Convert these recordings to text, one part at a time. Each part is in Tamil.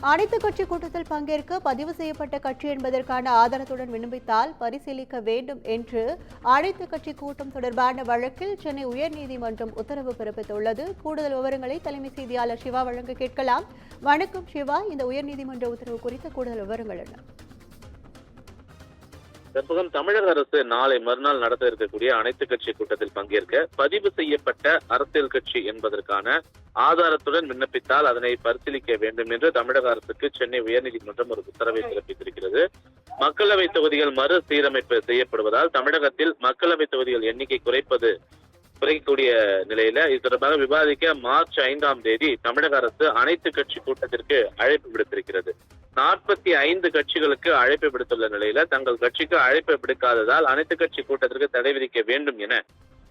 அனைத்து கட்சி கூட்டத்தில் பங்கேற்க பதிவு செய்யப்பட்ட கட்சி என்பதற்கான ஆதாரத்துடன் விண்ணப்பித்தால் பரிசீலிக்க வேண்டும் என்று அனைத்து கட்சி கூட்டம் தொடர்பான வழக்கில் சென்னை உயர்நீதிமன்றம் உத்தரவு பிறப்பித்துள்ளது. கூடுதல் விவரங்களை தலைமை செய்தியாளர் சிவா வழங்க கேட்கலாம். வணக்கம் சிவா, இந்த உயர்நீதிமன்ற உத்தரவு குறித்த கூடுதல் விவரங்கள் என்ன? தற்போது தமிழக அரசு நாளை மறுநாள் நடத்த இருக்கக்கூடிய அனைத்து கட்சி கூட்டத்தில் பங்கேற்க பதிவு செய்யப்பட்ட அரசியல் கட்சி என்பதற்கான ஆதாரத்துடன் விண்ணப்பித்தால் அதனை பரிசீலிக்க வேண்டும் என்று தமிழக அரசுக்கு சென்னை உயர்நீதிமன்றம் ஒரு உத்தரவை பிறப்பித்திருக்கிறது. மக்களவை தொகுதிகள் மறுசீரமைப்பு செய்யப்படுவதால் தமிழகத்தில் மக்களவை தொகுதிகள் எண்ணிக்கை குறைக்கக்கூடிய நிலையில இது தொடர்பாக விவாதிக்க மார்ச் 5ஆம் தேதி தமிழக அரசு அனைத்து கட்சி கூட்டத்திற்கு அழைப்பு விடுத்திருக்கிறது. 45 கட்சிகளுக்கு அழைப்பு விடுத்துள்ள நிலையில தங்கள் கட்சிக்கு அழைப்பு விடுக்காததால் அனைத்து கட்சி கூட்டத்திற்கு தடை விதிக்க வேண்டும் என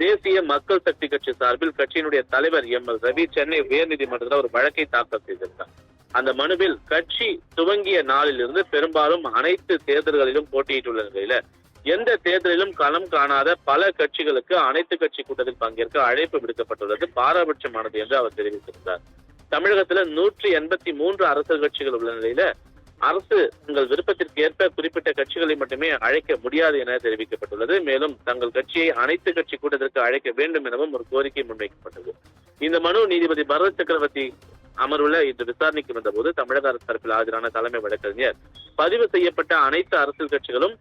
தேசிய மக்கள் சக்தி கட்சி சார்பில் கட்சியினுடைய தலைவர் ML ரவி சென்னை உயர்நீதிமன்றத்தில் ஒரு வழக்கை தாக்கல் செய்திருந்தார். அந்த மனுவில் கட்சி துவங்கிய நாளில் இருந்து பெரும்பாலும் அனைத்து தேர்தல்களிலும் போட்டியிட்டுள்ள நிலையில எந்த தேர்தலிலும் களம் காணாத பல கட்சிகளுக்கு அனைத்து கட்சி கூட்டத்தில் பங்கேற்க அழைப்பு விடுக்கப்பட்டுள்ளது பாரபட்சமானது என்று அவர் தெரிவித்திருந்தார். தமிழகத்துல 183 அரசியல் கட்சிகள் உள்ள நிலையில அரசு தங்கள் விருப்பத்திற்கு ஏற்ப குறிப்பிட்ட கட்சிகளை மட்டுமே அழைக்க முடியாது என தெரிவிக்கப்பட்டுள்ளது. மேலும் தங்கள் கட்சியை அனைத்து கட்சி கூட்டத்திற்கு அழைக்க வேண்டும் எனவும் ஒரு கோரிக்கை முன்வைக்கப்பட்டது. இந்த மனு நீதிபதி பரத் சக்கரவர்த்தி அமர்வுல இன்று விசாரணைக்கு வந்தபோது தமிழக அரசு தரப்பில் ஆஜரான தலைமை வழக்கறிஞர் பதிவு செய்யப்பட்ட அனைத்து அரசியல் கட்சிகளும்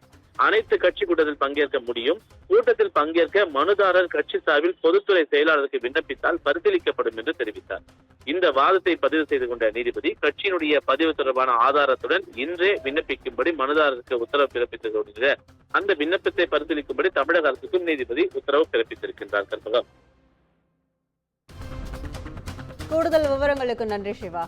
அனைத்து கட்சி கூட்டத்தில் பங்கேற்க முடியும். கூட்டத்தில் பங்கேற்க மனுதாரர் கட்சி சார்பில் பொதுத்துறை செயலாளருக்கு விண்ணப்பித்தால் பரிசீலிக்கப்படும் என்று தெரிவித்தார். இந்த வாதத்தை பதிவு செய்து கொண்ட நீதிபதி கட்சியினுடைய பதிவு தொடர்பான ஆதாரத்துடன் இன்றே விண்ணப்பிக்கும்படி மனுதாரருக்கு உத்தரவு பிறப்பித்ததோடு அந்த விண்ணப்பத்தை பரிசீலிக்கும்படி தமிழக அரசுக்கும் நீதிபதி உத்தரவு பிறப்பித்திருக்கின்றார். கற்பகம், கூடுதல் விவரங்களுக்கு நன்றி சிவா.